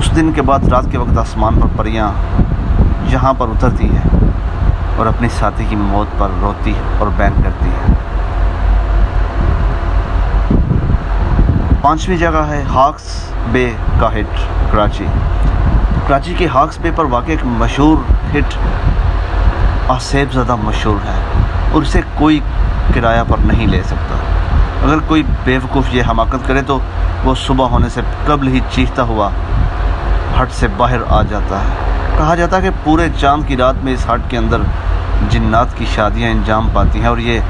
उस दिन के बाद रात के वक्त आसमान पर परियां यहाँ पर उतरती हैं और अपनी साथी की मौत पर रोती और बैन करती है। 5वीं जगह है हॉक्स बे का हिट कराची। कराची के हॉक्स बे पर वाक़ एक मशहूर हिट आसेब ज़्यादा मशहूर है और इसे कोई किराया पर नहीं ले सकता। अगर कोई बेवकूफ़ ये हमाकत करे तो वो सुबह होने से कबल ही चीखता हुआ हट से बाहर आ जाता है। कहा जाता है कि पूरे चांद की रात में इस हट के अंदर जिन्नात की शादियां अंजाम पाती हैं और ये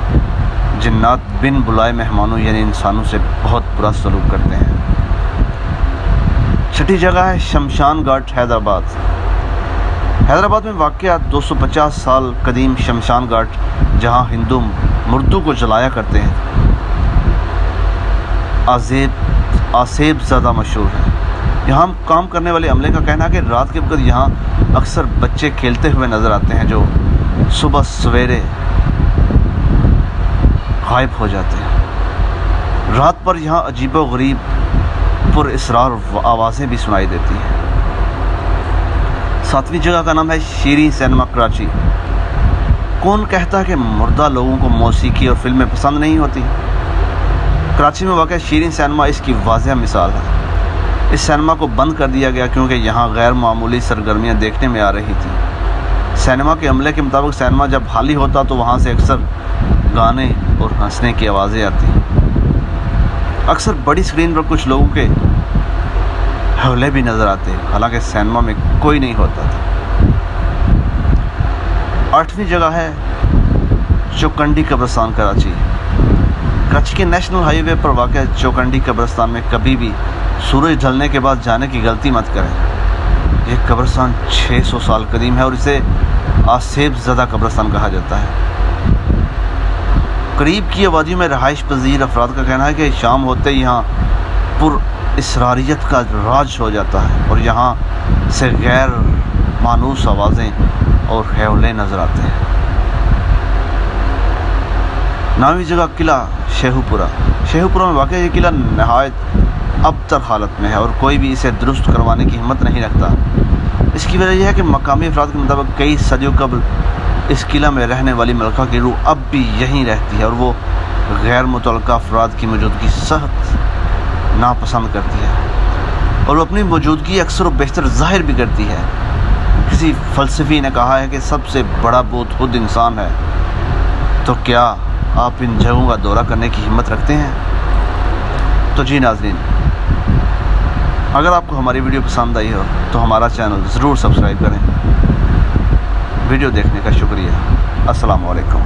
जिन्नात बिन बुलाए मेहमानों यानी इंसानों से बहुत बुरा सलूक करते हैं। 6ठी जगह है शमशान घाट हैदराबाद। हैदराबाद में वाक़या 250 साल कदीम शमशान घाट जहां हिंदू मुर्दों को जलाया करते हैं आसेब ज़्यादा मशहूर है। यहाँ काम करने वाले अमले का कहना है कि रात के वक्त यहाँ अक्सर बच्चे खेलते हुए नज़र आते हैं जो सुबह सवेरे गायब हो जाते हैं। रात पर यहाँ अजीबोगरीब पुरअसरार आवाज़ें भी सुनाई देती हैं। 7वीं जगह का नाम है शीरीं सिनेमा कराची। कौन कहता है कि मुर्दा लोगों को मौसीकी और फिल्में पसंद नहीं होती? कराची में वाक़ शीरीं सिनेमा इसकी वाज़ह मिसाल है। इस सिनेमा को बंद कर दिया गया क्योंकि यहाँ गैर मामूली सरगर्मियाँ देखने में आ रही थी। सिनेमा के अमले के मुताबिक सिनेमा जब खाली होता तो वहाँ से अक्सर गाने और हंसने की आवाज़ें आती। अक्सर बड़ी स्क्रीन पर कुछ लोगों के हौले भी नज़र आते, हालांकि सिनेमा में कोई नहीं होता था। 8वीं जगह है चौकंडी कब्रिस्तान कराची। कराची के नेशनल हाईवे पर वाक़ चौकंडी कब्रिस्तान में कभी भी सूरज ढलने के बाद जाने की गलती मत करें। यह कब्रिस्तान 600 साल कदीम है और इसे आसेब ज़दा कब्रिस्तान कहा जाता है। करीब की आबादी में रहाइश पजीर अफराद का कहना है कि शाम होते ही यहाँ पुरअसरारियत का राज हो जाता है और यहाँ से गैर मानूस आवाज़ें और हौले नज़र आते हैं। 9वीं जगह किला शेहूपुरा। शेहूपुरा में वाक़ ये किला नहायत अबतर हालत में है और कोई भी इसे दुरुस्त करवाने की हिम्मत नहीं रखता। इसकी वजह यह है कि मकामी अफराद के मुताबिक कई सदियों कबल इस किला में रहने वाली मलका की रूह अब भी यहीं रहती है और वो गैर मुतल्लका अफराद की मौजूदगी सख्त नापसंद करती है और वो अपनी मौजूदगी अक्सर व बेहतर ज़ाहिर भी करती है। किसी फ़लसफ़ी ने कहा है कि सबसे बड़ा बोझ खुद इंसान है। तो क्या आप इन जगहों का दौरा करने की हिम्मत रखते हैं? तो जी नाज़रीन, अगर आपको हमारी वीडियो पसंद आई हो तो हमारा चैनल ज़रूर सब्सक्राइब करें। वीडियो देखने का शुक्रिया। अस्सलाम वालेकुम।